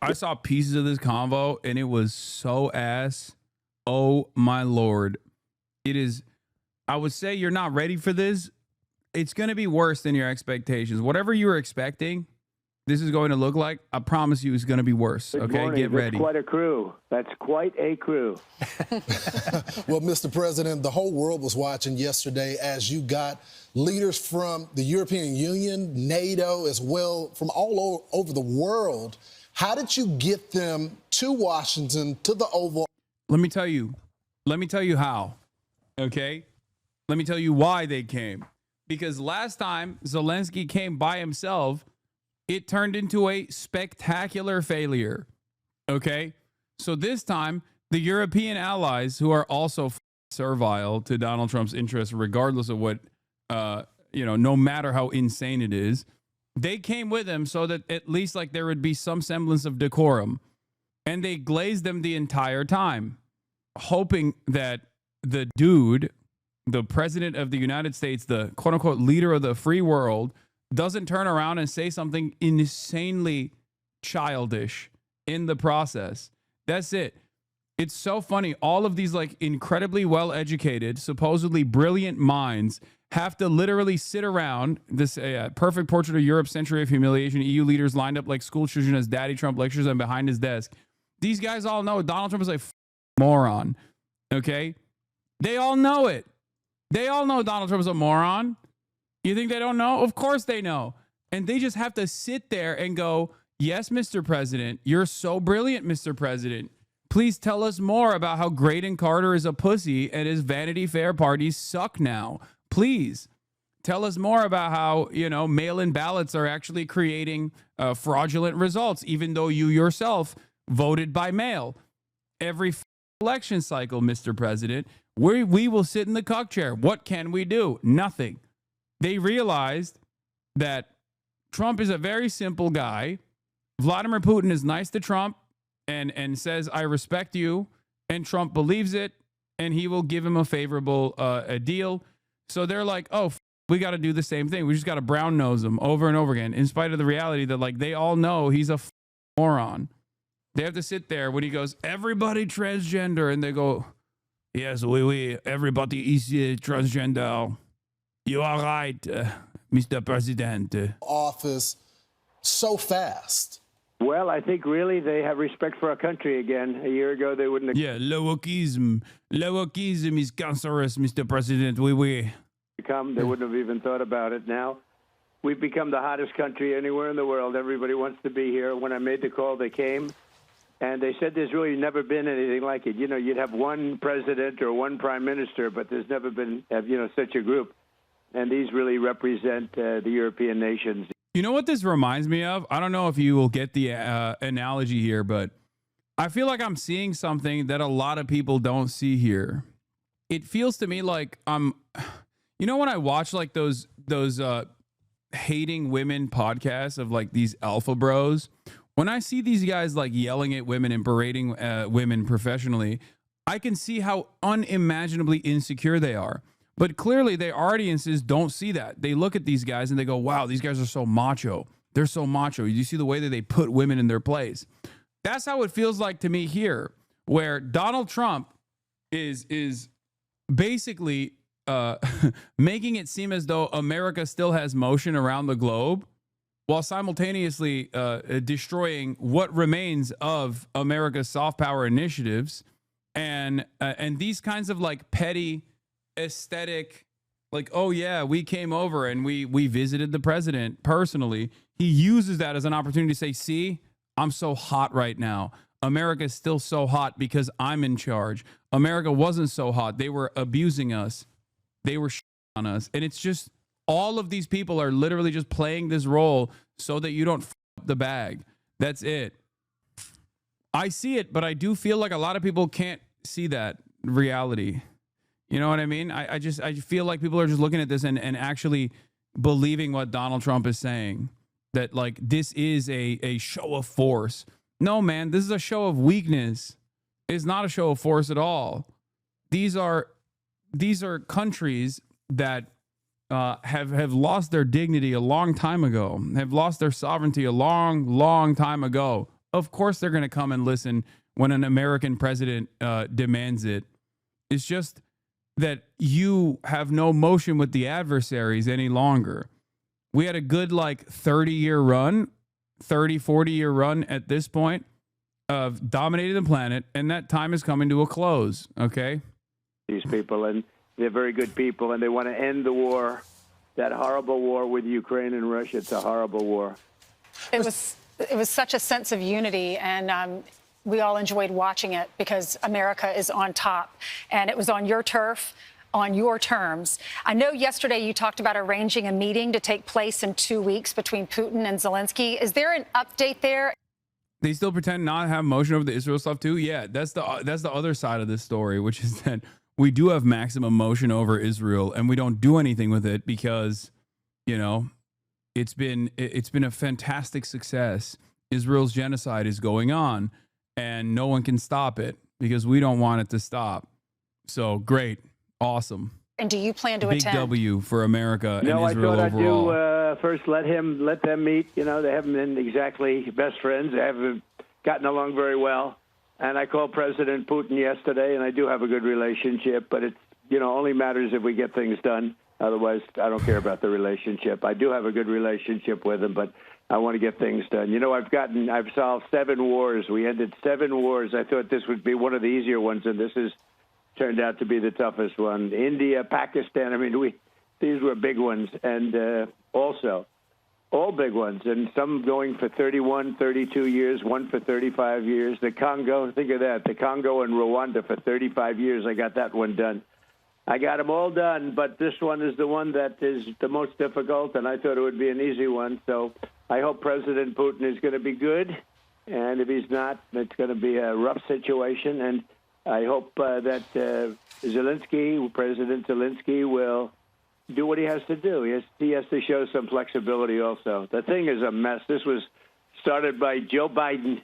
I saw pieces of this convo and it was so ass. Oh my Lord. It is, I would say you're not ready for this. It's going to be worse than your expectations. Whatever you were expecting, this is going to look like, I promise you, it's going to be worse. Good Okay, morning. get ready. That's quite a crew. That's quite a crew. Well, Mr. President, the whole world was watching yesterday as you got leaders from the European Union, NATO, as well, from all over the world. How did you get them to Washington, to the Oval? Let me tell you how. Okay? Let me tell you why they came. Because last time Zelensky came by himself, it turned into a spectacular failure. Okay? So this time, the European allies, who are also servile to Donald Trump's interests, regardless of what, no matter how insane it is, they came with him so that at least like there would be some semblance of decorum. And they glazed them the entire time, hoping that the dude, the president of the United States, the quote unquote leader of the free world, doesn't turn around and say something insanely childish in the process. That's it. It's so funny. All of these like incredibly well-educated, supposedly brilliant minds have to literally sit around this perfect portrait of Europe's century of humiliation. EU leaders lined up like school children as Daddy Trump lectures them behind his desk. These guys all know Donald Trump is a moron. Okay? They all know it. They all know Donald Trump is a moron. You think they don't know? Of course they know. And they just have to sit there and go, yes, Mr. President, you're so brilliant, Mr. President. Please tell us more about how Graydon Carter is a pussy and his Vanity Fair parties suck now. Please tell us more about how, mail-in ballots are actually creating fraudulent results, even though you yourself voted by mail. Every election cycle, Mr. President, we will sit in the cuck chair. What can we do? Nothing. They realized that Trump is a very simple guy. Vladimir Putin is nice to Trump and says, I respect you. And Trump believes it, and he will give him a favorable a deal. So they're like, oh, we got to do the same thing. We just got to brown nose him over and over again, in spite of the reality that like they all know he's a moron. They have to sit there when he goes, everybody transgender. And they go, yes, oui, everybody is transgender. You are right, Mr. President. Office so fast. Well, I think really they have respect for our country again. A year ago, they wouldn't have Lowokeism. Lowokeism is cancerous, Mr. President. Oui. come. They wouldn't have even thought about it. Now, we've become the hottest country anywhere in the world. Everybody wants to be here. When I made the call, they came. And they said there's really never been anything like it. You'd have one president or one prime minister, but there's never been, such a group. And these really represent the European nations. You know what this reminds me of? I don't know if you will get the analogy here, but I feel like I'm seeing something that a lot of people don't see here. It feels to me like when I watch like those hating women podcasts of like these alpha bros, when I see these guys like yelling at women and berating women professionally, I can see how unimaginably insecure they are. But clearly their audiences don't see that. They look at these guys and they go, wow, these guys are so macho. They're so macho. You see the way that they put women in their place. That's how it feels like to me here, where Donald Trump is basically making it seem as though America still has motion around the globe, while simultaneously destroying what remains of America's soft power initiatives, and these kinds of like petty aesthetic, like, oh yeah, we came over and we visited the president personally. He uses that as an opportunity to say, see, I'm so hot right now. America is still so hot because I'm in charge. America wasn't so hot. They were abusing us. They were on us. And it's just, all of these people are literally just playing this role so that you don't up the bag. That's it. I see it, but I do feel like a lot of people can't see that reality. You know what I mean? I feel like people are just looking at this and actually believing what Donald Trump is saying, that like this is a show of force. No, man, this is a show of weakness. It's not a show of force at all. These are countries that have lost their dignity a long time ago, have lost their sovereignty a long time ago. of course they're going to come and listen when an American president demands it. It's just that you have no motion with the adversaries any longer. We had a good 30-year run, 40-year run at this point of dominating the planet, and that time is coming to a close, okay? These people, and they're very good people, and they want to end the war, that horrible war with Ukraine and Russia. It's a horrible war. It was such a sense of unity, and we all enjoyed watching it because America is on top, and it was on your turf, on your terms. I know yesterday you talked about arranging a meeting to take place in 2 weeks between Putin and Zelensky. Is there an update there? They still pretend not to have motion over the Israel stuff too. Yeah, that's the other side of this story, which is that we do have maximum motion over Israel, and we don't do anything with it because, it's been a fantastic success. Israel's genocide is going on, and no one can stop it because we don't want it to stop. So great, awesome. And do you plan to Big attend? W for America and No, Israel I thought overall. I'd do first let them meet. They haven't been exactly best friends. They haven't gotten along very well. And I called President Putin yesterday, and I do have a good relationship, but it only matters if we get things done. Otherwise, I don't care about the relationship. I do have a good relationship with him, but I want to get things done. I've solved 7 wars. We ended 7 wars. I thought this would be one of the easier ones, and this has turned out to be the toughest one. India, Pakistan, these were big ones, and also all big ones, and some going for 31, 32 years, one for 35 years. The Congo, think of that, the Congo and Rwanda for 35 years. I got that one done. I got them all done, but this one is the one that is the most difficult, and I thought it would be an easy one. So I hope President Putin is going to be good, and if he's not, it's going to be a rough situation. And I hope that President Zelensky will do what he has to do. He has to show some flexibility also. The thing is a mess. This was started by Joe Biden.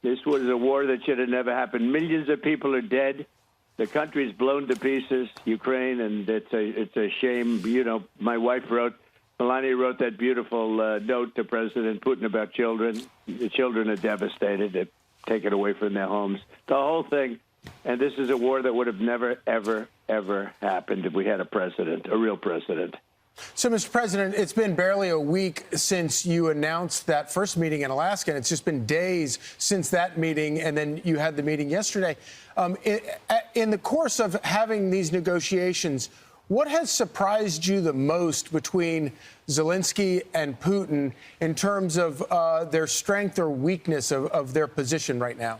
This was a war that should have never happened. Millions of people are dead. The country's blown to pieces, Ukraine, and it's a shame. My wife Melania wrote that beautiful note to President Putin about children. The children are devastated. They're taken away from their homes. The whole thing. And this is a war that would have never, ever, ever happened if we had a real president. So, Mr. President, it's been barely a week since you announced that first meeting in Alaska, and it's just been days since that meeting, and then you had the meeting yesterday. In the course of having these negotiations, what has surprised you the most between Zelensky and Putin in terms of their strength or weakness of their position right now?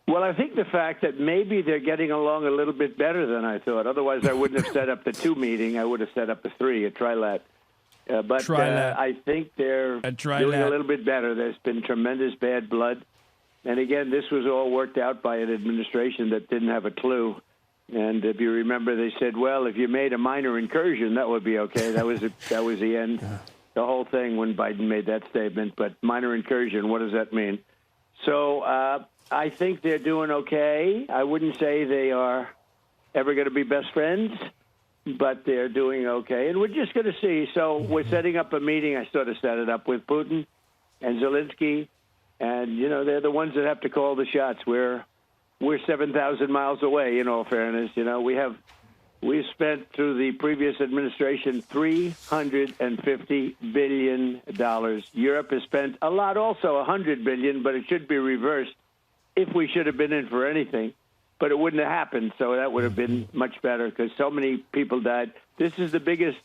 Well, I think the fact that maybe they're getting along a little bit better than I thought. Otherwise, I wouldn't have set up the 2 meeting. I would have set up a 3, a trilat. But I think they're doing a little bit better. There's been tremendous bad blood. And again, this was all worked out by an administration that didn't have a clue. And if you remember, they said, well, if you made a minor incursion, that would be okay. That was the end. The whole thing when Biden made that statement. But minor incursion, what does that mean? So I think they're doing okay. I wouldn't say they are ever going to be best friends, but they're doing okay. And we're just going to see. So we're setting up a meeting. I sort of set it up with Putin and Zelensky. And, they're the ones that have to call the shots. We're 7,000 miles away, in all fairness. We've spent through the previous administration $350 billion. Europe has spent a lot also, $100 billion, but it should be reversed if we should have been in for anything. But it wouldn't have happened, so that would have been much better because so many people died. This is the biggest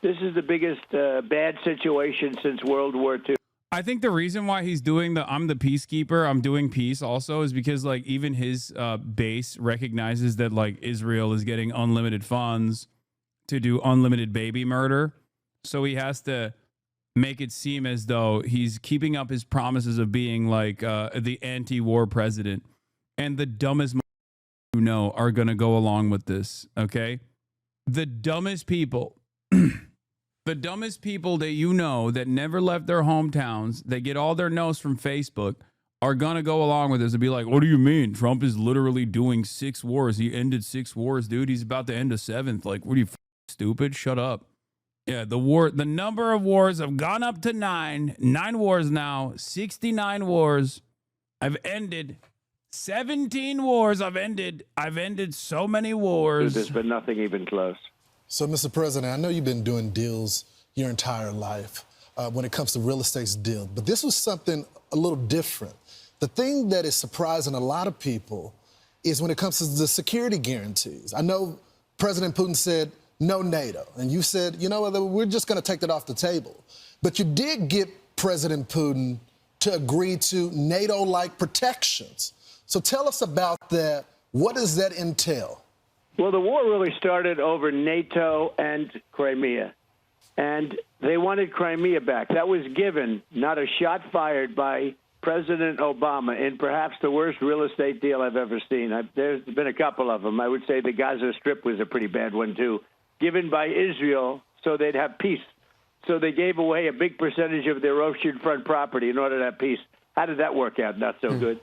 bad situation since World War II. I think the reason why he's doing I'm the peacekeeper, I'm doing peace also is because even his base recognizes that Israel is getting unlimited funds to do unlimited baby murder. So he has to make it seem as though he's keeping up his promises of being the anti-war president. And the dumbest are going to go along with this, okay? The dumbest people the dumbest people that that never left their hometowns, that get all their notes from Facebook, are going to go along with this and be like, what do you mean? Trump is literally doing 6 wars. He ended 6 wars, dude. He's about to end a 7th. What are you, stupid? Shut up. Yeah, the number of wars have gone up to 9. 9 wars now, 69 wars. I've ended 17 wars. I've ended so many wars. There's been nothing even close. So, Mr. President, I know you've been doing deals your entire life when it comes to real estate deals, but this was something a little different. The thing that is surprising a lot of people is when it comes to the security guarantees. I know President Putin said no NATO, and you said, you know what, we're just going to take that off the table. But you did get President Putin to agree to NATO-like protections. So tell us about that. What does that entail? Well, the war really started over NATO and Crimea, and they wanted Crimea back. That was given, not a shot fired by President Obama in perhaps the worst real estate deal I've ever seen. There's been a couple of them. I would say the Gaza Strip was a pretty bad one, too, given by Israel so they'd have peace. So they gave away a big percentage of their oceanfront property in order to have peace. How did that work out? Not so good.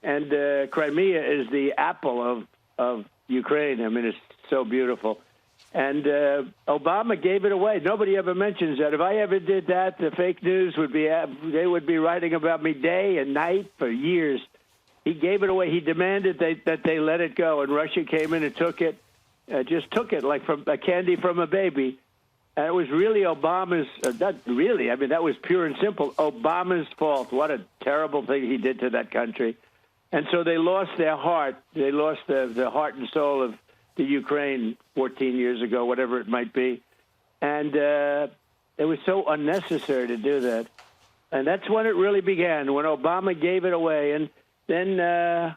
And Crimea is the apple of Ukraine. I mean, it's so beautiful. And Obama gave it away. Nobody ever mentions that. If I ever did that, the fake news would be, they would be writing about me day and night for years. He gave it away. He demanded that they let it go. And Russia came in and took it, just took it like from a candy from a baby. And it was really Obama's, not really, I mean, that was pure and simple, Obama's fault. What a terrible thing he did to that country. And so they lost their heart. They lost the heart and soul of the Ukraine 14 years ago, whatever it might be. And it was so unnecessary to do that. And that's when it really began, when Obama gave it away. And then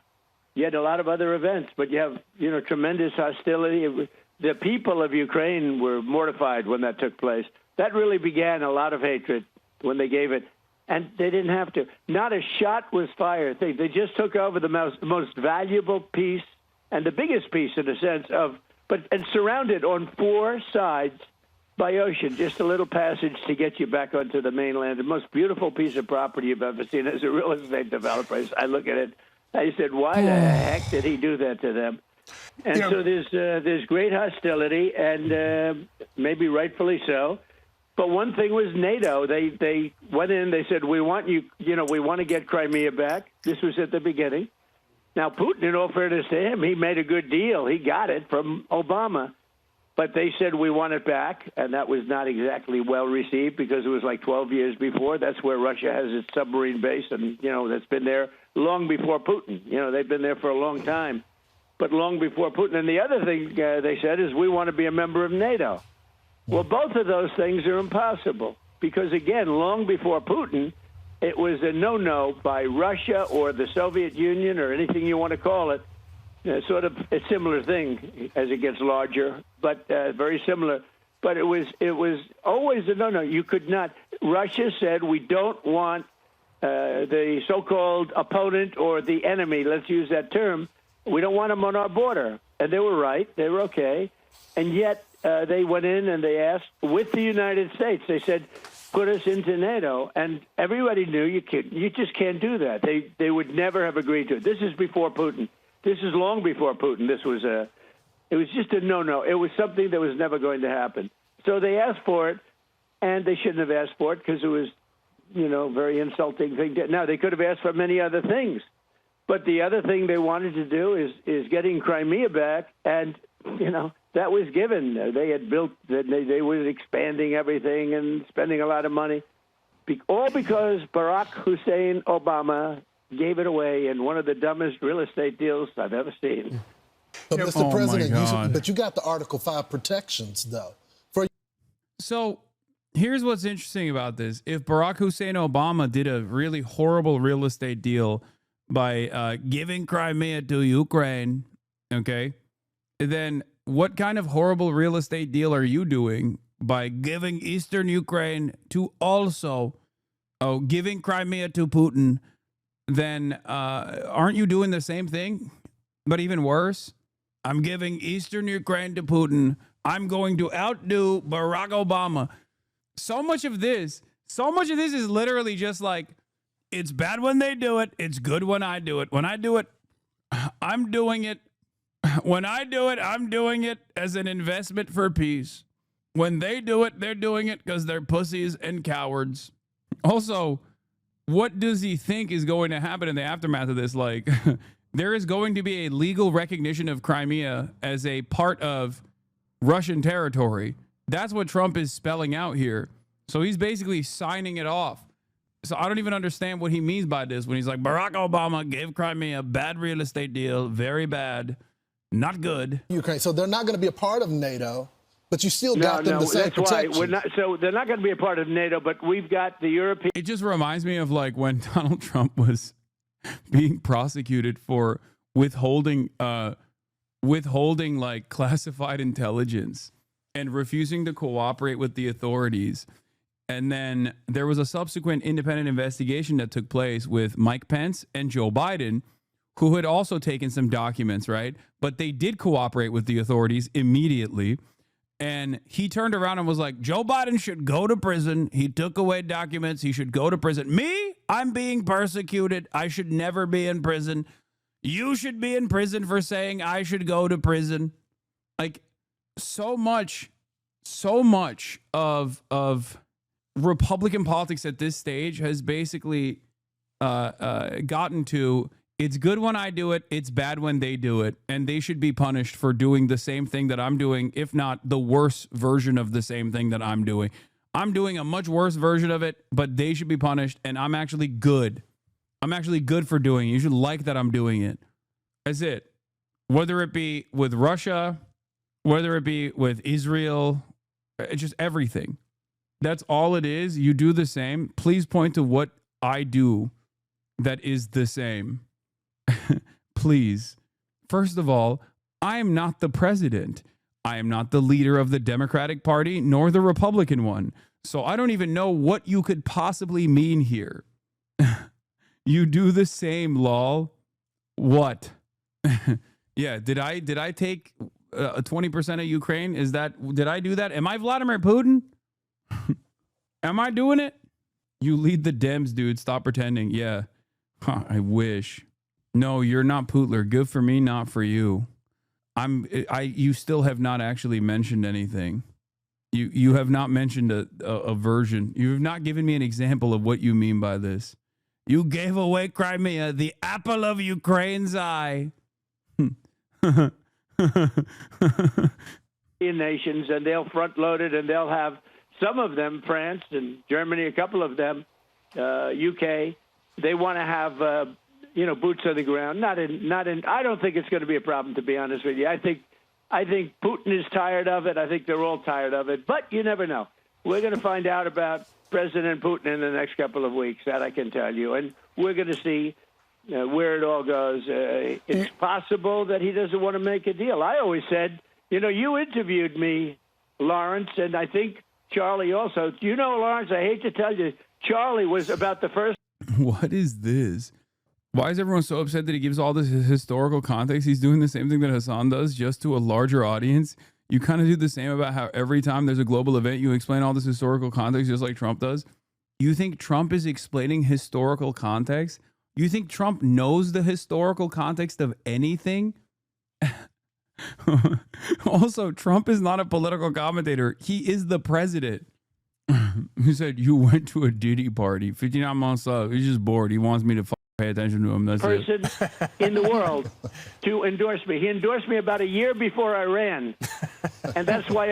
you had a lot of other events, but you have, tremendous hostility. The people of Ukraine were mortified when that took place. That really began a lot of hatred when they gave it. And they didn't have to. Not a shot was fired. They just took over the most valuable piece and the biggest piece in a sense and surrounded on four sides by ocean, just a little passage to get you back onto the mainland. The most beautiful piece of property you've ever seen as a real estate developer. I look at it, I said, why the heck did he do that to them? And so there's great hostility, and maybe rightfully so. But one thing was NATO. They went in. They said, "We want you. We want to get Crimea back." This was at the beginning. Now Putin, in all fairness to him, he made a good deal. He got it from Obama, but they said we want it back, and that was not exactly well received because it was like 12 years before. That's where Russia has its submarine base, and that's been there long before Putin. They've been there for a long time. But long before Putin. And the other thing they said is we want to be a member of NATO. Well, both of those things are impossible because, again, long before Putin, it was a no-no by Russia or the Soviet Union or anything you want to call it. Sort of a similar thing as it gets larger, but very similar. But it was always a no-no. You could not. Russia said we don't want the so-called opponent or the enemy, let's use that term, we don't want them on our border. And they were right. They were okay. And yet they went in and they asked, with the United States, they said, put us into NATO. And everybody knew you just can't do that. They would never have agreed to it. This is before Putin. This is long before Putin. It was just a no-no. It was something that was never going to happen. So they asked for it, and they shouldn't have asked for it because it was, very insulting thing. Now, they could have asked for many other things. But the other thing they wanted to do is getting Crimea back, and, that was given. They had built, they were expanding everything and spending a lot of money, all because Barack Hussein Obama gave it away in one of the dumbest real estate deals I've ever seen. But, Mr. President, you got the Article 5 protections, though. So here's what's interesting about this. If Barack Hussein Obama did a really horrible real estate deal by giving Crimea to Ukraine, okay, then what kind of horrible real estate deal are you doing by giving Eastern Ukraine to also giving Crimea to Putin? Then aren't you doing the same thing, but even worse? I'm giving Eastern Ukraine to Putin. I'm going to outdo Barack Obama. So much of this is literally just like, it's bad when they do it. It's good when I do it. When I do it, I'm doing it. When I do it, I'm doing it as an investment for peace. When they do it, they're doing it because they're pussies and cowards. Also, what does he think is going to happen in the aftermath of this? Like, there is going to be a legal recognition of Crimea as a part of Russian territory. That's what Trump is spelling out here. So he's basically signing it off. So I don't even understand what he means by this when he's like, Barack Obama gave Crimea a bad real estate deal, very bad, not good. Ukraine. So they're not going to be a part of NATO, but you still got them the same protection. Why we're not. So they're not going to be a part of NATO, but we've got the European. It just reminds me of like when Donald Trump was being prosecuted for withholding like classified intelligence and refusing to cooperate with the authorities. And then there was a subsequent independent investigation that took place with Mike Pence and Joe Biden, who had also taken some documents, right? But they did cooperate with the authorities immediately. And he turned around and was like, Joe Biden should go to prison. He took away documents. He should go to prison. Me? I'm being persecuted. I should never be in prison. You should be in prison for saying I should go to prison. Like so much of Republican politics at this stage has basically gotten to, it's good when I do it, it's bad when they do it, and they should be punished for doing the same thing that I'm doing, if not the worse version of the same thing that I'm doing. I'm doing a much worse version of it, but they should be punished, and I'm actually good. I'm actually good for doing it. You should like that I'm doing it. That's it. Whether it be with Russia, whether it be with Israel, it's just everything. That's all it is. You do the same. Please point to what I do that is the same. Please. First of all, I am not the president. I am not the leader of the Democratic Party nor the Republican one. So I don't even know what you could possibly mean here. You do the same, lol. What? Yeah, did I take 20% of Ukraine? Did I do that? Am I Vladimir Putin? Am I doing it? You lead the Dems, dude. Stop pretending. Yeah. Huh, I wish. No, you're not Putler. Good for me, not for you. You still have not actually mentioned anything. You have not mentioned a version. You have not given me an example of what you mean by this. You gave away Crimea, the apple of Ukraine's eye. Nations, and they'll front load it, and they'll have some of them, France and Germany, a couple of them, UK. They want to have boots on the ground. Not in. I don't think it's going to be a problem, to be honest with you. I think Putin is tired of it. I think they're all tired of it. But you never know. We're going to find out about President Putin in the next couple of weeks. That I can tell you, and we're going to see where it all goes. It's possible that he doesn't want to make a deal. I always said, you interviewed me, Lawrence, and I think Charlie also. Lawrence, I hate to tell you, Charlie was about the first. What is this? Why is everyone so upset that he gives all this historical context? He's doing the same thing that Hasan does, just to a larger audience. You kind of do the same about how every time there's a global event, you explain all this historical context just like Trump does. You think Trump is explaining historical context? You think Trump knows the historical context of anything? Also, Trump is not a political commentator. He is the president. He said, you went to a Diddy party. 59 months up. He's just bored. He wants me to pay attention to him. That's person in the world to endorse me. He endorsed me about a year before I ran. And that's why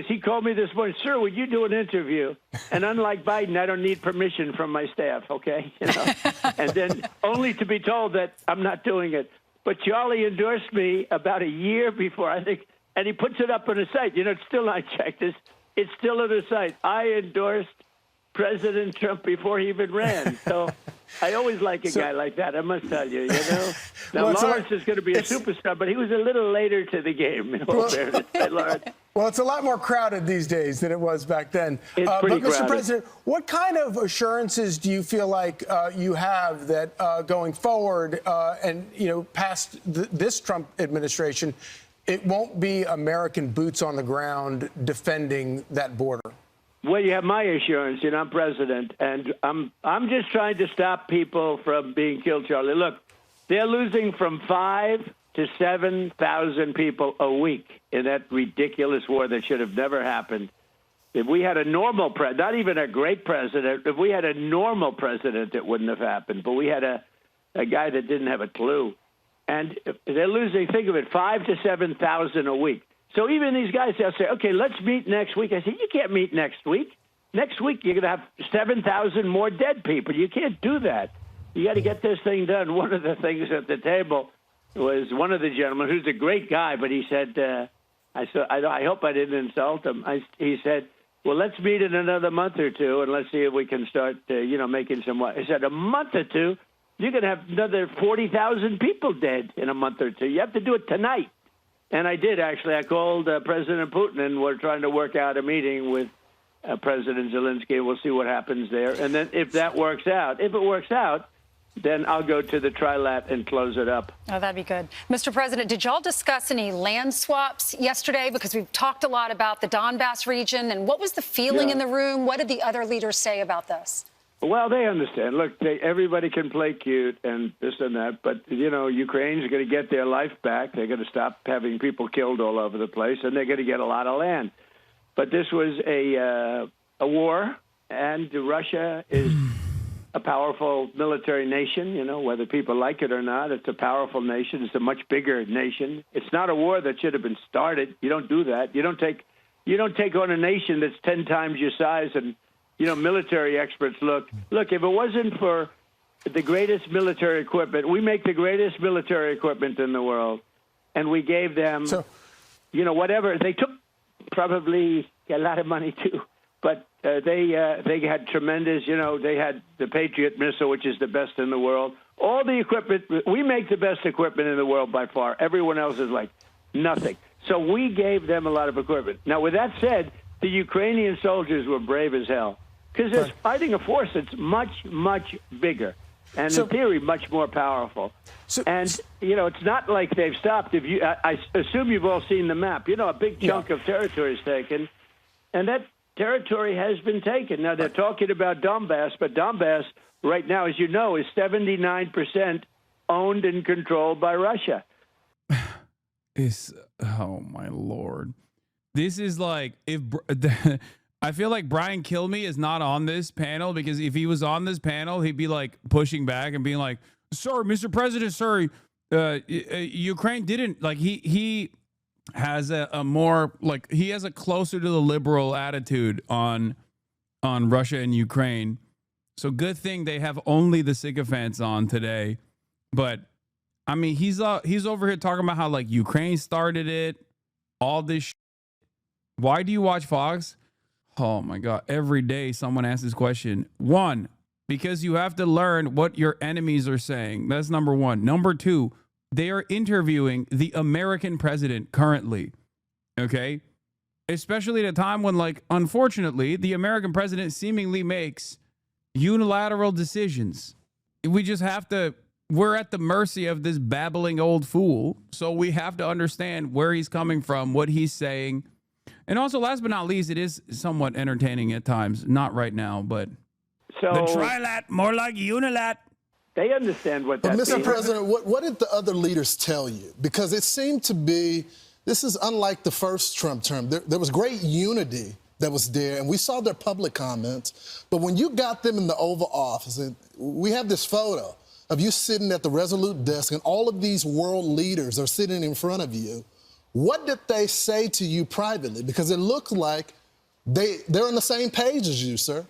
he called me this morning, sir, would you do an interview? And unlike Biden, I don't need permission from my staff, okay? And then only to be told that I'm not doing it. But Charlie endorsed me about a year before, I think, and he puts it up on his site. It's still not checked. It's still on his site. I endorsed President Trump before he even ran. So I always like a guy like that, I must tell you, Now, Lawrence is going to be a superstar, but he was a little later to the game, in all fairness. Lawrence. Well, it's a lot more crowded these days than it was back then. It's pretty but, Mr. crowded. President, what kind of assurances do you feel like you have that going forward and, past this Trump administration, it won't be American boots on the ground defending that border? Well, you have my assurance. I'm president, and I'm just trying to stop people from being killed, Charlie. Look, they're losing from 5,000 to 7,000 people a week in that ridiculous war that should have never happened. If we had a normal president, not even a great president, if we had a normal president, it wouldn't have happened. But we had a guy that didn't have a clue. And they're losing, think of it, 5,000 to 7,000 a week. So even these guys, they'll say, okay, let's meet next week. I say, you can't meet next week. Next week, you're going to have 7,000 more dead people. You can't do that. You got to get this thing done. One of the things at the table was one of the gentlemen, who's a great guy, but he said, I hope I didn't insult him. He said, well, let's meet in another month or two, and let's see if we can start, making some. He said, a month or two, you're going to have another 40,000 people dead in a month or two. You have to do it tonight. And I did, actually. I called President Putin, and we're trying to work out a meeting with President Zelensky. We'll see what happens there. And then if it works out, then I'll go to the trilat and close it up. Oh, that'd be good. Mr. President, did y'all discuss any land swaps yesterday? Because we've talked a lot about the Donbass region. And what was the feeling in the room? What did the other leaders say about this? Well, they understand. Look, everybody can play cute and this and that. But, Ukraine's going to get their life back. They're going to stop having people killed all over the place. And they're going to get a lot of land. But this was a war. And Russia is a powerful military nation, whether people like it or not. It's a powerful nation. It's a much bigger nation. It's not a war that should have been started. You don't do that. You don't take on a nation that's 10 times your size. And, military experts look, if it wasn't for the greatest military equipment, we make the greatest military equipment in the world, and we gave them, whatever. They took probably a lot of money, too. But they had tremendous, they had the Patriot missile, which is the best in the world. All the equipment, we make the best equipment in the world by far. Everyone else is like nothing. So we gave them a lot of equipment. Now, with that said, the Ukrainian soldiers were brave as hell because they're fighting a force that's much, much bigger and, in theory, much more powerful. It's not like they've stopped. I assume you've all seen the map. A big chunk of territory is taken, and that territory has been taken. Now, they're talking about Donbass, but Donbass right now, as you know, is 79% owned and controlled by Russia. Oh, my Lord. This is like, I feel like Brian Kilmeade is not on this panel, because if he was on this panel, he'd be like pushing back and being like, sorry, Mr. President, sorry, Ukraine didn't, like, he has a more, like, he has a closer to the liberal attitude on Russia and Ukraine. So good thing they have only the sycophants on today. But I mean, he's over here talking about how, like, Ukraine started it, all this shit. Why do you watch Fox? Oh my God. Every day someone asks this question. One, because you have to learn what your enemies are saying. That's number one. Number two, they are interviewing the American president currently, okay? Especially at a time when, like, unfortunately, the American president seemingly makes unilateral decisions. We just have to, we're at the mercy of this babbling old fool. So we have to understand where he's coming from, what he's saying. And also, last but not least, it is somewhat entertaining at times. Not right now, but so the trilat, more like unilat. They understand what that means. But, Mr. President, what did the other leaders tell you? Because it seemed to be, this is unlike the first Trump term. There was great unity that was there, and we saw their public comments. But when you got them in the Oval Office, and we have this photo of you sitting at the Resolute desk, and all of these world leaders are sitting in front of you. What did they say to you privately? Because it looked like they're on the same page as you, sir.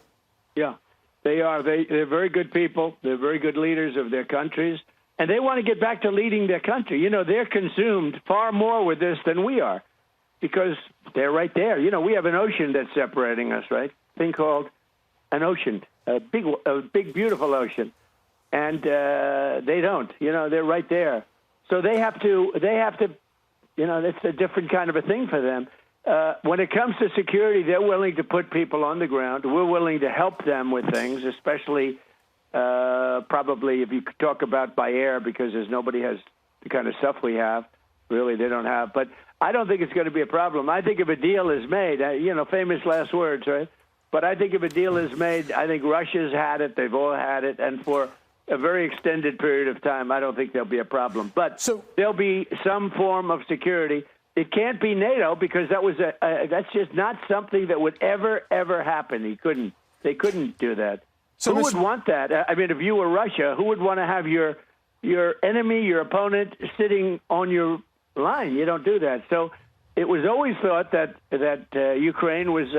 Yeah. They are. They're very good people. They're very good leaders of their countries. And they want to get back to leading their country. They're consumed far more with this than we are because they're right there. We have an ocean that's separating us, right? Thing called an ocean, a big, beautiful ocean. And they don't. They're right there. So they have to, it's a different kind of a thing for them. When it comes to security, they're willing to put people on the ground. We're willing to help them with things, especially probably if you could talk about by air, because nobody has the kind of stuff we have. Really, they don't have. But I don't think it's going to be a problem. I think if a deal is made, famous last words, right? But I think if a deal is made, I think Russia's had it. They've all had it. And for a very extended period of time, I don't think there'll be a problem. But there'll be some form of security. it can't be NATO because that was that's just not something that would ever happen. They couldn't do that. So who would want that? I mean, if you were Russia, who would want to have your enemy, your opponent, sitting on your line? You don't do that. So it was always thought that Ukraine was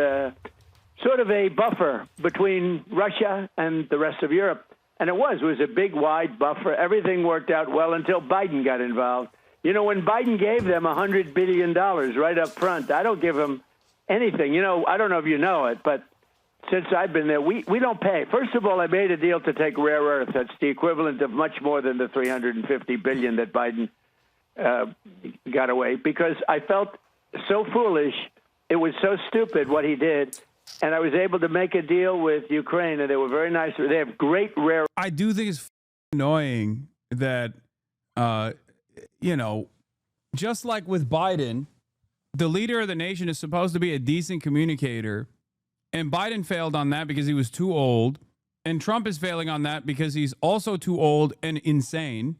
sort of a buffer between Russia and the rest of Europe. And it was a big, wide buffer. Everything worked out well until Biden got involved. You know, when Biden gave them $100 billion right up front, I don't give them anything. You know, I don't know if you know it, but since I've been there, we don't pay. First of all, I made a deal to take rare earth. That's the equivalent of much more than the $350 billion that Biden got away, because I felt so foolish. It was so stupid what he did. And I was able to make a deal with Ukraine, and they were very nice. They have great rare. I do think it's annoying that, you know, just like with Biden, the leader of the nation is supposed to be a decent communicator. And Biden failed on that because he was too old. And Trump is failing on that because he's also too old and insane.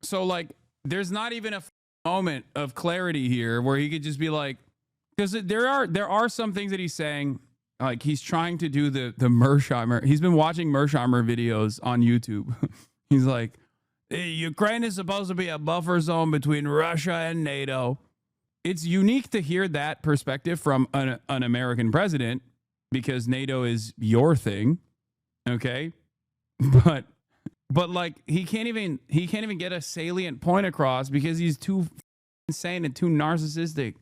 So, like, there's not even a moment of clarity here where he could just be like, because there are some things that he's saying. Like, he's trying to do the Mersheimer. He's been watching Mersheimer videos on YouTube. He's like, hey, Ukraine is supposed to be a buffer zone between Russia and NATO. It's unique to hear that perspective from an American president, because NATO is your thing. Okay. But like, he can't even get a salient point across because he's too insane and too narcissistic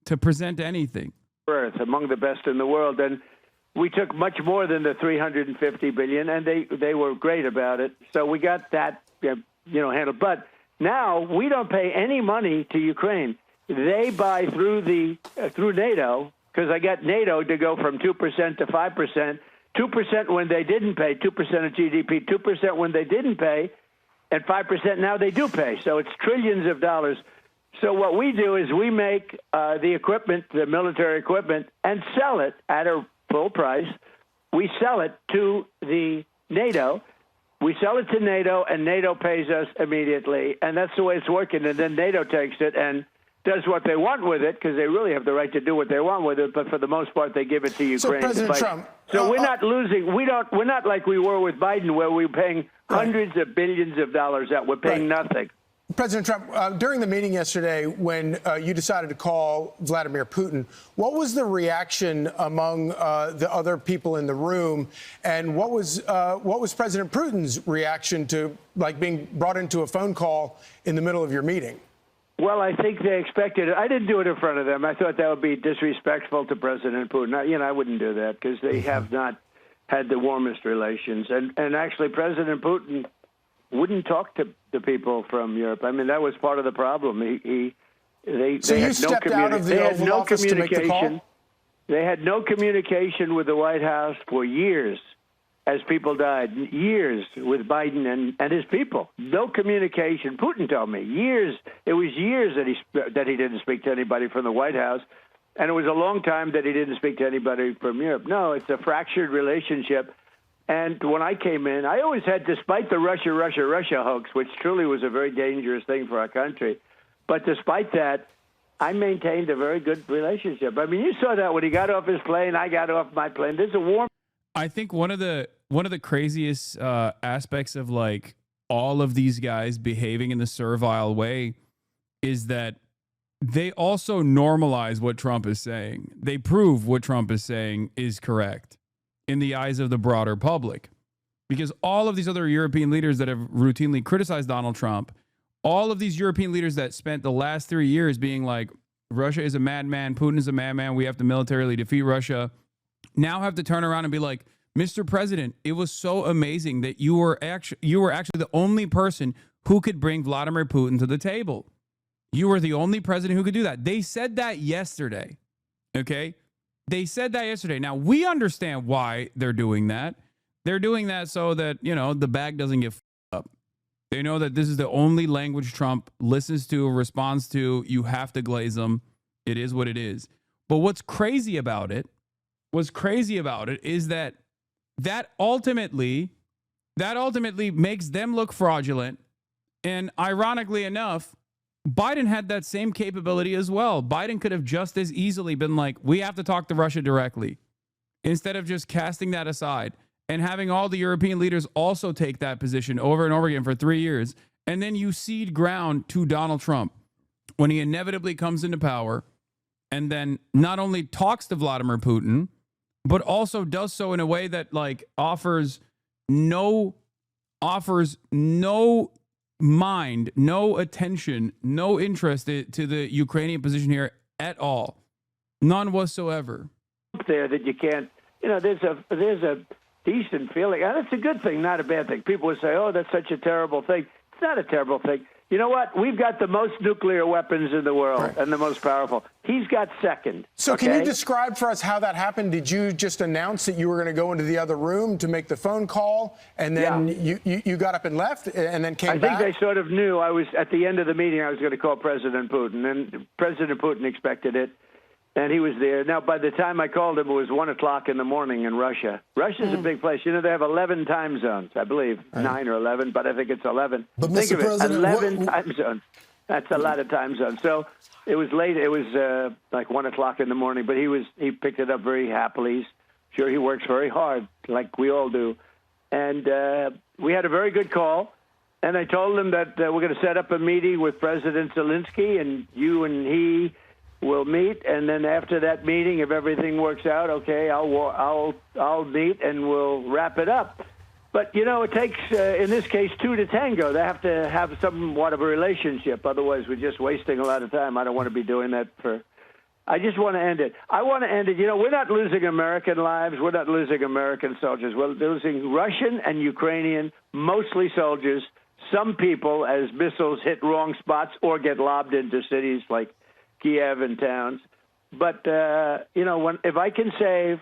to present anything. Earth, among the best in the world, and we took much more than the $350 billion, and they were great about it. So we got that, handled. But now we don't pay any money to Ukraine. They buy through NATO, because I got NATO to go from 2% to 5%, 2% when they didn't pay, 2% of GDP, 2% when they didn't pay, and 5% now they do pay. So it's trillions of dollars. So what we do is we make the equipment, the military equipment, and sell it at a full price. We sell it to the NATO. We sell it to NATO, and NATO pays us immediately. And that's the way it's working. And then NATO takes it and does what they want with it, because they really have the right to do what they want with it. But for the most part, they give it to Ukraine. So President Trump, so we're not losing. We're not like we were with Biden, where we're paying hundreds of billions of dollars out. We're paying nothing. President Trump, during the meeting yesterday, when you decided to call Vladimir Putin, what was the reaction among the other people in the room, and what was President Putin's reaction to, like, being brought into a phone call in the middle of your meeting? Well, I think they expected it. I didn't do it in front of them. I thought that would be disrespectful to President Putin. I wouldn't do that, because they have not had the warmest relations. And actually, President Putin wouldn't talk to the people from Europe. I mean, that was part of the problem. They had stepped out of the Oval Office to make the call? They had no communication with the White House for years, as people died. Years with Biden and his people. No communication. Putin told me years. It was years that he didn't speak to anybody from the White House, and it was a long time that he didn't speak to anybody from Europe. No, it's a fractured relationship. And when I came in, I always had, despite the Russia hoax, which truly was a very dangerous thing for our country, but despite that, I maintained a very good relationship. I mean, you saw that when he got off his plane, I got off my plane. There's a warm. I think one of the craziest aspects of, like, all of these guys behaving in the servile way is that they also normalize what Trump is saying. They prove what Trump is saying is correct in the eyes of the broader public, because all of these other European leaders that have routinely criticized Donald Trump, all of these European leaders that spent the last 3 years being like, Russia is a madman, Putin is a madman, we have to militarily defeat Russia, now have to turn around and be like, Mr. President, it was so amazing that you were actually the only person who could bring Vladimir Putin to the table. You were the only president who could do that. They said that yesterday. Okay? They said that yesterday. Now, we understand why they're doing that. They're doing that so that, the bag doesn't get up. They know that this is the only language Trump listens to, responds to. You have to glaze them. It is what it is. But what's crazy about it is that ultimately makes them look fraudulent. And ironically enough, Biden had that same capability as well. Biden could have just as easily been like, we have to talk to Russia directly, instead of just casting that aside and having all the European leaders also take that position over and over again for 3 years. And then you cede ground to Donald Trump when he inevitably comes into power, and then not only talks to Vladimir Putin, but also does so in a way that like offers no mind, no attention, no interest to the Ukrainian position here at all. None whatsoever. There that you can't, there's a decent feeling, and it's a good thing, not a bad thing. People would say, oh, that's such a terrible thing. It's not a terrible thing. You know what? We've got the most nuclear weapons in the world, and the most powerful. He's got second. So okay? Can you describe for us how that happened? Did you just announce that you were going to go into the other room to make the phone call, and then you got up and left, and then came back? I think they sort of knew I was, at the end of the meeting, I was going to call President Putin, and President Putin expected it, and he was there. Now, by the time I called him, it was 1 o'clock in the morning in Russia. Russia's a big place. They have 11 time zones, I believe, 9 or 11, but I think it's 11. But think Mr. of it, President, 11 time zones. That's a lot of time zones. So it was late. It was like 1 o'clock in the morning, but he picked it up very happily. He's sure he works very hard, like we all do. And we had a very good call. And I told him that we're going to set up a meeting with President Zelensky, and you and he will meet. And then after that meeting, if everything works out, okay, I'll meet and we'll wrap it up. But, it takes, in this case, two to tango. They have to have somewhat of a relationship. Otherwise, we're just wasting a lot of time. I don't want to be doing that I just want to end it. I want to end it. We're not losing American lives. We're not losing American soldiers. We're losing Russian and Ukrainian, mostly soldiers, some people as missiles hit wrong spots or get lobbed into cities like Kiev and towns. But, if I can save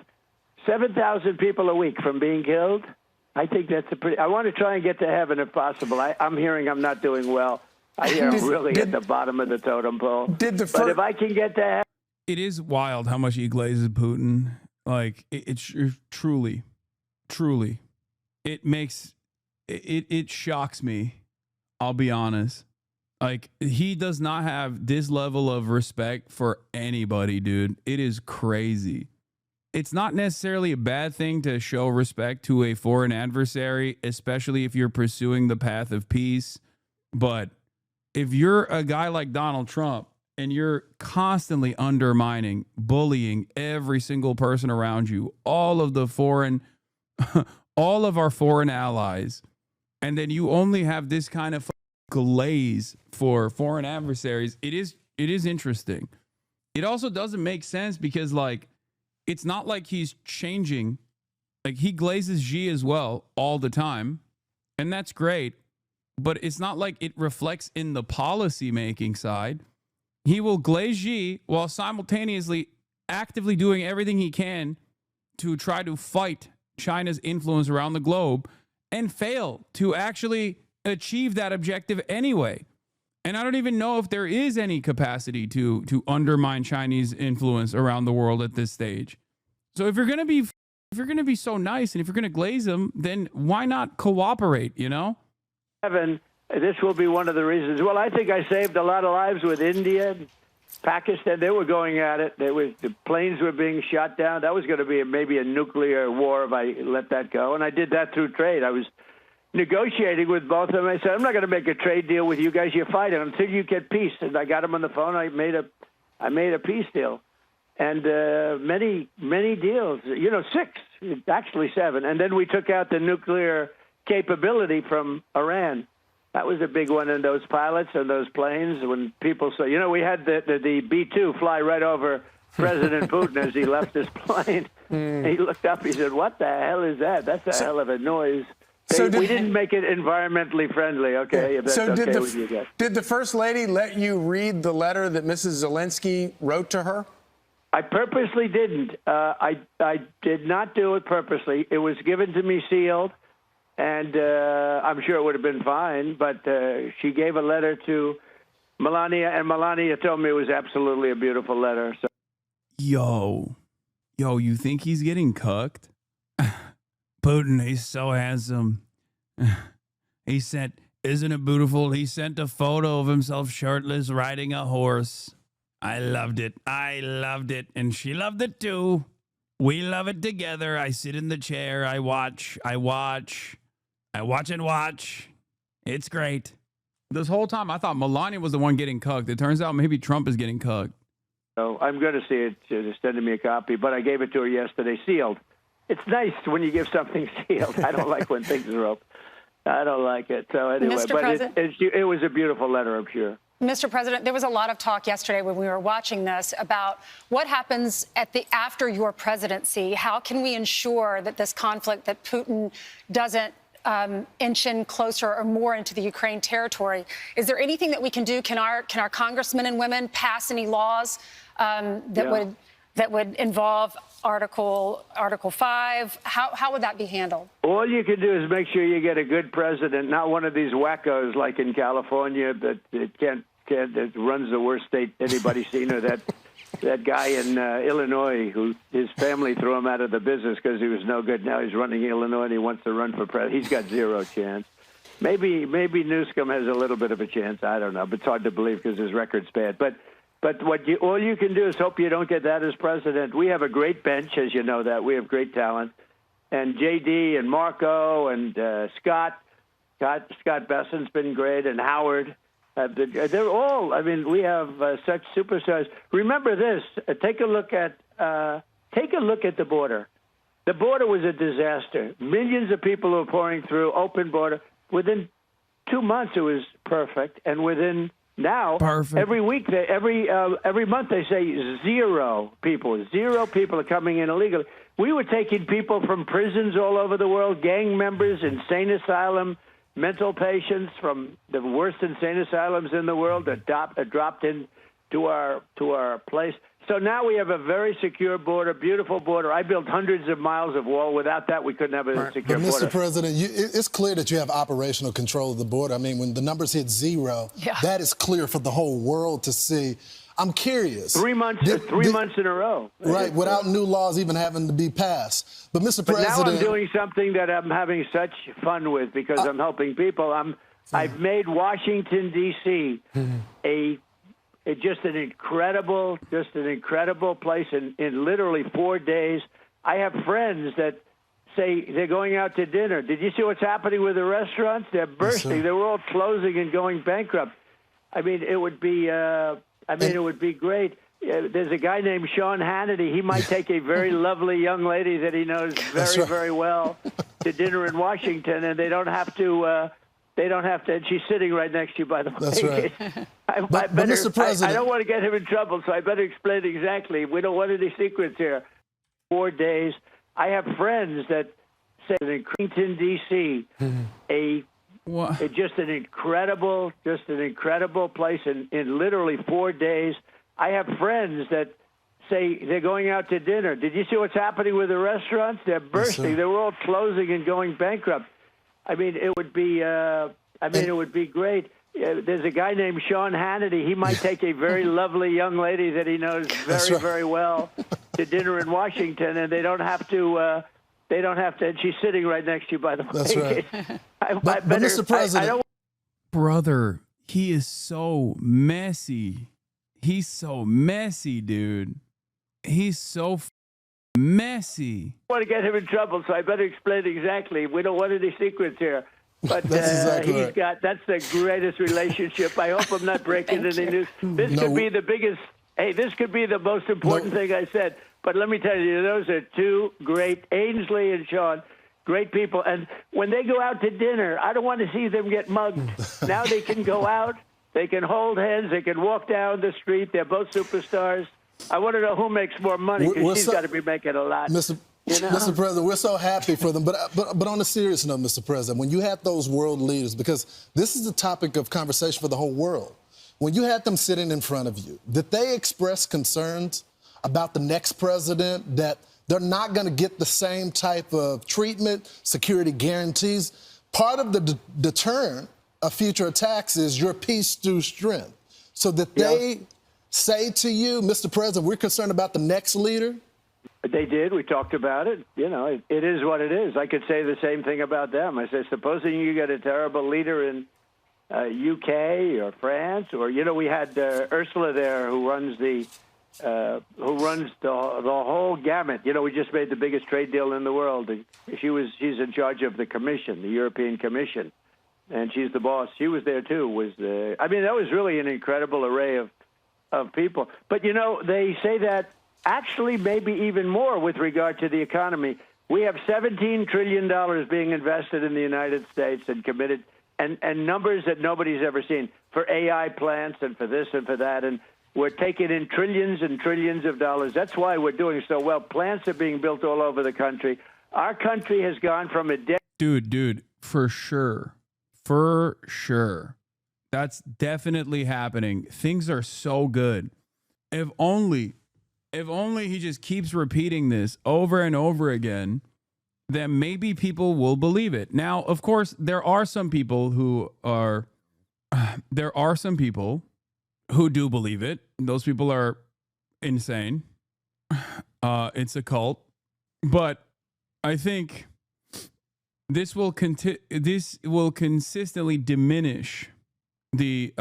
7,000 people a week from being killed, I think that's I want to try and get to heaven if possible. I'm hearing I'm not doing well. I hear I'm really at the bottom of the totem pole. But if I can get to heaven. It is wild how much he glazes Putin. Like, it's truly, it shocks me. I'll be honest. Like, he does not have this level of respect for anybody, dude. It is crazy. It's not necessarily a bad thing to show respect to a foreign adversary, especially if you're pursuing the path of peace. But if you're a guy like Donald Trump and you're constantly undermining, bullying every single person around you, all of our foreign allies, and then you only have this kind of glaze for foreign adversaries, it is interesting. It also doesn't make sense because, like, it's not like he's changing. Like, he glazes Xi as well all the time, and that's great. But it's not like it reflects in the policy making side. He will glaze Xi while simultaneously actively doing everything he can to try to fight China's influence around the globe and fail to actually achieve that objective anyway. And I don't even know if there is any capacity to undermine Chinese influence around the world at this stage. So if you're going to be so nice and if you're going to glaze them, then why not cooperate, Evan, this will be one of the reasons. Well, I think I saved a lot of lives with India, Pakistan. They were going at it. The planes were being shot down. That was going to be maybe a nuclear war if I let that go. And I did that through trade. I was negotiating with both of them. I said, I'm not going to make a trade deal with you guys. You're fighting until you get peace. And I got them on the phone. I made a peace deal. And many deals, 6, actually 7. And then we took out the nuclear capability from Iran. That was a big one in those pilots and those planes. When people say, we had the B-2 fly right over President Putin as he left his plane. He looked up, he said, what the hell is that? That's a hell of a noise. We didn't make it environmentally friendly, okay? If that's with you guys. Did the First Lady let you read the letter that Mrs. Zelensky wrote to her? I purposely didn't. I did not do it purposely. It was given to me sealed, and I'm sure it would have been fine, but she gave a letter to Melania, and Melania told me it was absolutely a beautiful letter. So. Yo, you think he's getting cucked? Putin, he's so handsome. He sent Isn't it beautiful? He sent a photo of himself shirtless riding a horse. I loved it. I loved it. And she loved it too. We love it together. I sit in the chair. I watch and watch. It's great. This whole time I thought Melania was the one getting cucked. It turns out maybe Trump is getting cucked. So I'm going to see it. They're sending me a copy, but I gave it to her yesterday, sealed. It's nice when you give something sealed. I don't like when things are open. I don't like it. So anyway, Mr. but President? it was a beautiful letter, I'm sure. Mr. President, there was a lot of talk yesterday when we were watching this about what happens after your presidency. How can we ensure that this conflict, that Putin doesn't inch in closer or more into the Ukraine territory? Is there anything that we can do? Can our congressmen and women pass any laws that would involve Article 5? How would that be handled? All you can do is make sure you get a good president, not one of these wackos like in California that runs the worst state anybody's seen, or that guy in Illinois who his family threw him out of the business because he was no good. Now he's running Illinois and he wants to run for president. He's got zero chance. Maybe Newsom has a little bit of a chance. I don't know, but it's hard to believe because his record's bad. But all you can do is hope you don't get that as president. We have a great bench, as you know that. We have great talent. And J.D. and Marco and Scott Besson's been great, and Howard. They're all, I mean, we have such superstars. Remember this, take a look at the border. The border was a disaster. Millions of people were pouring through, open border. Within 2 months, it was perfect. And within now, every week, every month, they say zero people are coming in illegally. We were taking people from prisons all over the world, gang members, insane asylum, mental patients from the worst insane asylums in the world that dropped into our place. So now we have a very secure border, beautiful border. I built hundreds of miles of wall. Without that, we couldn't have a secure border. Mr. President, it's clear that you have operational control of the border. I mean, when the numbers hit zero, that is clear for the whole world to see. I'm curious. 3 months in a row. Right, without new laws even having to be passed. But, Mr. President... now I'm doing something that I'm having such fun with because I'm helping people. I've made Washington, D.C. Just an incredible place in literally 4 days. I have friends that say they're going out to dinner. Did you see what's happening with the restaurants? They're bursting. Yes, they were all closing and going bankrupt. I mean, it would be great. There's a guy named Sean Hannity. He might take a very lovely young lady that he knows very, very well to dinner in Washington, and they don't have to. And she's sitting right next to you, by the way. That's right. But Mr. President, I don't want to get him in trouble, so I better explain exactly. We don't want any secrets here. 4 days. I have friends that say in Washington, D.C., just an incredible place in literally 4 days. I have friends that say they're going out to dinner. Did you see what's happening with the restaurants? They're bursting. Yes, they were all closing and going bankrupt. I mean, it would be. It would be great. There's a guy named Sean Hannity. He might take a very lovely young lady that he knows very, very well to dinner in Washington, and they don't have to. And she's sitting right next to you, by the way. That's right. But Mr. President, brother, he is so messy. He's so messy, dude. He's so messy. I want to get him in trouble, so I better explain exactly. We don't want any secrets here. But that's exactly right. That's the greatest relationship. I hope I'm not breaking any news. This could be the biggest. Hey, this could be the most important thing I said. But let me tell you, those are two great, Ainsley and Sean, great people. And when they go out to dinner, I don't want to see them get mugged. Now they can go out, they can hold hands, they can walk down the street. They're both superstars. I want to know who makes more money, because she's got to be making a lot. Mr. President, we're so happy for them. But on a serious note, Mr. President, when you had those world leaders, because this is the topic of conversation for the whole world, when you had them sitting in front of you, did they express concerns about the next president, that they're not going to get the same type of treatment, security guarantees? Part of the deterrent of future attacks is your peace through strength. So that they say to you, Mr. President, we're concerned about the next leader? They did. We talked about it. You know, it is what it is. I could say the same thing about them. I said, supposing you get a terrible leader in UK or France, or we had Ursula there, who runs the whole gamut. We just made the biggest trade deal in the world. She's in charge of the Commission, the European Commission, and she's the boss. She was there too. I mean, that was really an incredible array of people. But they say that actually maybe even more with regard to the economy. We have $17 trillion being invested in the United States and committed. And numbers that nobody's ever seen for AI plants and for this and for that. And we're taking in trillions and trillions of dollars. That's why we're doing so well. Plants are being built all over the country. Our country has gone from a Dude, for sure. For sure. That's definitely happening. Things are so good. If only he just keeps repeating this over and over again, then maybe people will believe it. Now, of course, there are some people who do believe it. Those people are insane. It's a cult. But I think this will consistently diminish the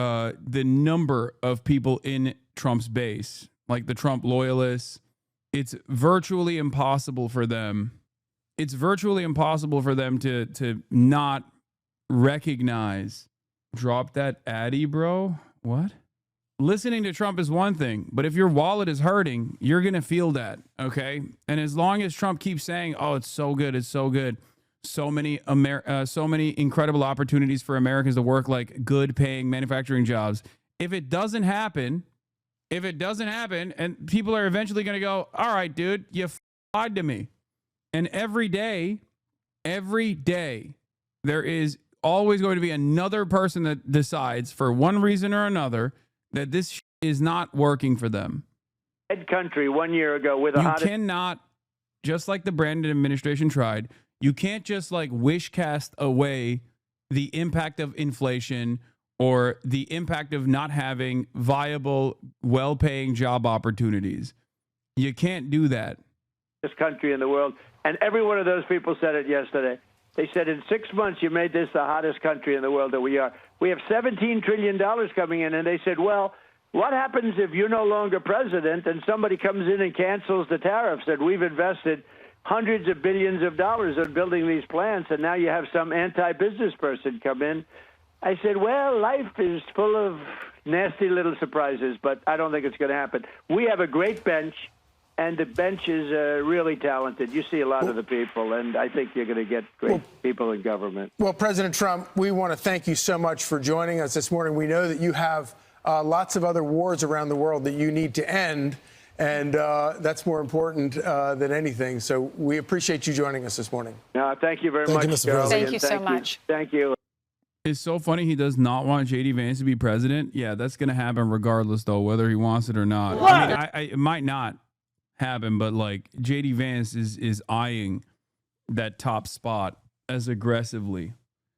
number of people in Trump's base, like the Trump loyalists. It's virtually impossible for them. It's virtually impossible for them to not recognize. Drop that Addy, bro. What? Listening to Trump is one thing, but if your wallet is hurting, you're going to feel that, okay? And as long as Trump keeps saying, "Oh, it's so good, it's so good. So many incredible opportunities for Americans to work like good paying manufacturing jobs." If it doesn't happen, and people are eventually going to go, "All right, dude, you lied to me." And every day, there is always going to be another person that decides for one reason or another that this is not working for them. Country 1 year ago with a You cannot, just like the Brandon administration tried, you can't just like wish cast away the impact of inflation or the impact of not having viable, well-paying job opportunities. You can't do that. This country in the world. And every one of those people said it yesterday. They said, in 6 months, you made this the hottest country in the world that we are. We have $17 trillion coming in. And they said, well, what happens if you're no longer president and somebody comes in and cancels the tariffs? And we've invested hundreds of billions of dollars in building these plants, and now you have some anti-business person come in. I said, well, life is full of nasty little surprises, but I don't think it's going to happen. We have a great bench. And the bench is really talented. You see a lot of the people, and I think you're going to get great people in government. Well, President Trump, we want to thank you so much for joining us this morning. We know that you have lots of other wars around the world that you need to end, and that's more important than anything. So we appreciate you joining us this morning. Thank you very much, Mr. President. Thank you so much. Thank you. It's so funny he does not want J.D. Vance to be president. Yeah, that's going to happen regardless, though, whether he wants it or not. I mean, it might not happen, but like JD Vance is eyeing that top spot as aggressively